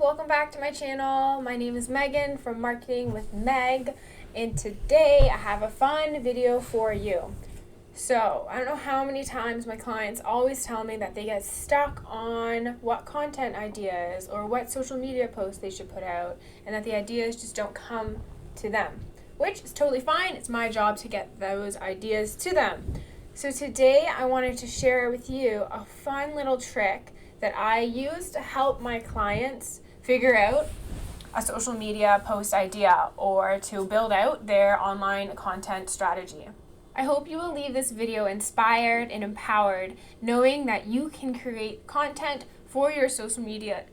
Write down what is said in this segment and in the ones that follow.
welcome back to my channel. My name is Megan from Marketing with Meg, and today I have a fun video for you. So, I don't know how many times my clients always tell me that they get stuck on what content ideas or what social media posts they should put out, and that the ideas just don't come to them, which is totally fine. It's my job to get those ideas to them. So today I wanted to share with you a fun little trick that I use to help my clients figure out a social media post idea or to build out their online content strategy. I hope you will leave this video inspired and empowered, knowing that you can create content for your social media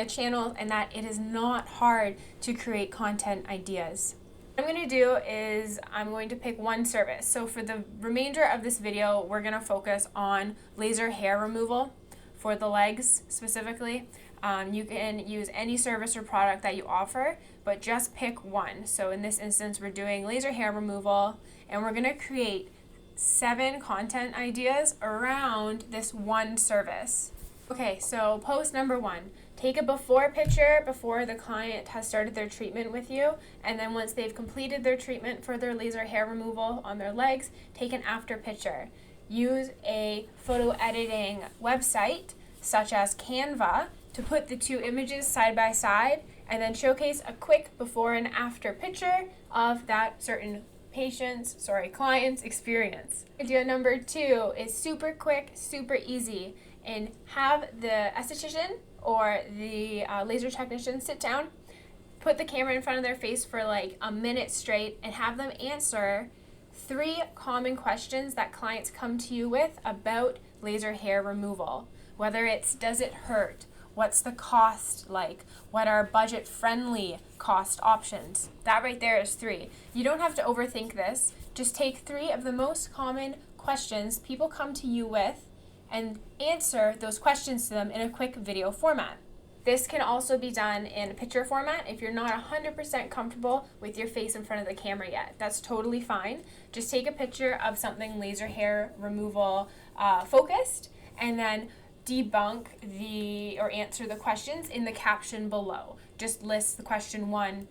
channels and that it is not hard to create content ideas. What I'm going to do is I'm going to pick one service. So for the remainder of this video, we're going to focus on laser hair removal for the legs specifically. You can use any service or product that you offer, but just pick one. So in this instance, we're doing laser hair removal, and we're going to create 7 content ideas around this one service. Okay, so post number 1. Take a before picture before the client has started their treatment with you, and then once they've completed their treatment for their laser hair removal on their legs, take an after picture. Use a photo editing website such as Canva to put the 2 images side by side, and then showcase a quick before and after picture of that certain client's experience. Idea number 2 is super quick, super easy, and have the esthetician or the laser technician sit down, put the camera in front of their face for like a minute straight, and have them answer 3 common questions that clients come to you with about laser hair removal. Whether it's, does it hurt? What's the cost like? What are budget-friendly cost options? That right there is 3. You don't have to overthink this. Just take 3 of the most common questions people come to you with and answer those questions to them in a quick video format. This can also be done in picture format if you're not 100% comfortable with your face in front of the camera yet. That's totally fine. Just take a picture of something laser hair removal focused, and then debunk or answer the questions in the caption below. Just list the question 1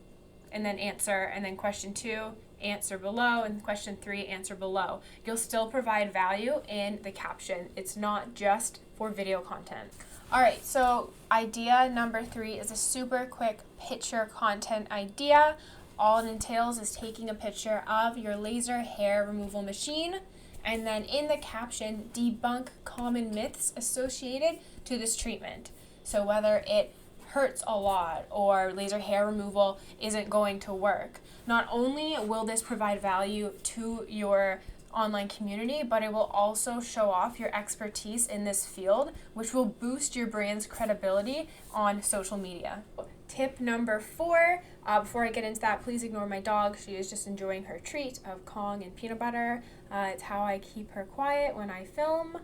and then answer, and then question 2, answer below, and question 3, answer below. You'll still provide value in the caption. It's not just for video content. All right, so idea number 3 is a super quick picture content idea. All it entails is taking a picture of your laser hair removal machine, and then in the caption, debunk common myths associated to this treatment. So whether it hurts a lot or laser hair removal isn't going to work. Not only will this provide value to your online community, but it will also show off your expertise in this field, which will boost your brand's credibility on social media. Tip number 4, before I get into that, please ignore my dog. She is just enjoying her treat of Kong and peanut butter. It's how I keep her quiet when I film.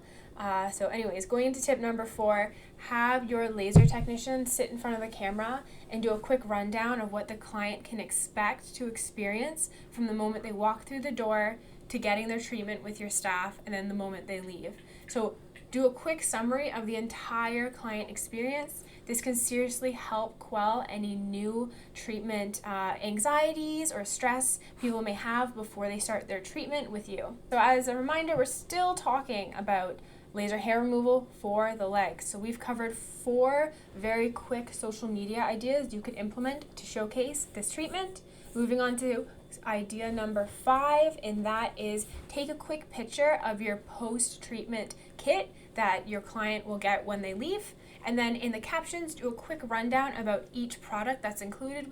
So anyways, going into tip number 4, have your laser technician sit in front of the camera and do a quick rundown of what the client can expect to experience from the moment they walk through the door to getting their treatment with your staff, and then the moment they leave. So do a quick summary of the entire client experience. This can seriously help quell any new treatment anxieties or stress people may have before they start their treatment with you. So as a reminder, we're still talking about laser hair removal for the legs. So we've covered 4 very quick social media ideas you could implement to showcase this treatment. Moving on to idea number 5, and that is take a quick picture of your post-treatment kit that your client will get when they leave, and then in the captions do a quick rundown about each product that's included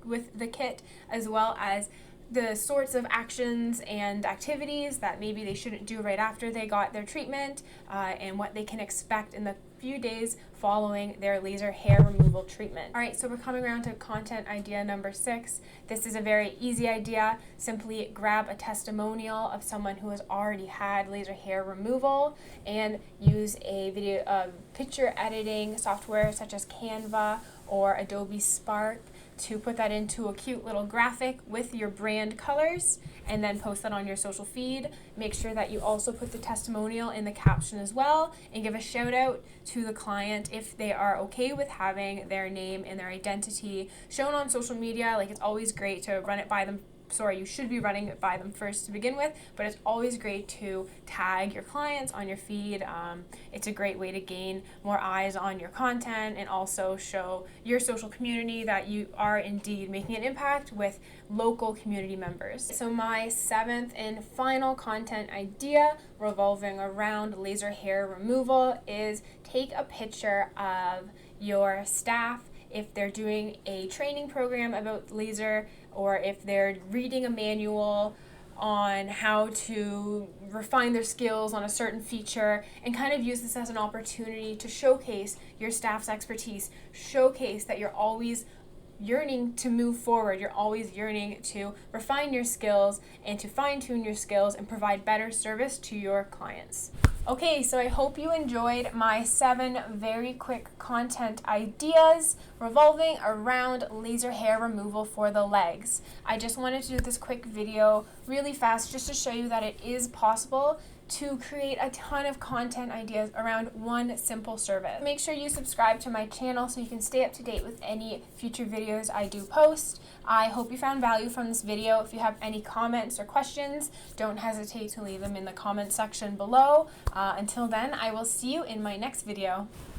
with the kit, as well as the sorts of actions and activities that maybe they shouldn't do right after they got their treatment, and what they can expect in the few days following their laser hair removal treatment. All right, so we're coming around to content idea number 6. This is a very easy idea. Simply grab a testimonial of someone who has already had laser hair removal and use a picture editing software such as Canva or Adobe Spark to put that into a cute little graphic with your brand colors and then post that on your social feed. Make sure that you also put the testimonial in the caption as well and give a shout out to the client if they are okay with having their name and their identity shown on social media. Like, it's always great to run it by them. Sorry, you should be running it by them first to begin with, but it's always great to tag your clients on your feed. It's a great way to gain more eyes on your content and also show your social community that you are indeed making an impact with local community members. So my 7th and final content idea revolving around laser hair removal is take a picture of your staff if they're doing a training program about laser, or if they're reading a manual on how to refine their skills on a certain feature, and kind of use this as an opportunity to showcase your staff's expertise, showcase that you're always yearning to move forward, you're always yearning to refine your skills and to fine-tune your skills and provide better service to your clients. Okay, so I hope you enjoyed my 7 very quick content ideas revolving around laser hair removal for the legs. I just wanted to do this quick video really fast just to show you that it is possible to create a ton of content ideas around one simple service. Make sure you subscribe to my channel so you can stay up to date with any future videos I do post. I hope you found value from this video. If you have any comments or questions, don't hesitate to leave them in the comment section below. Until then, I will see you in my next video.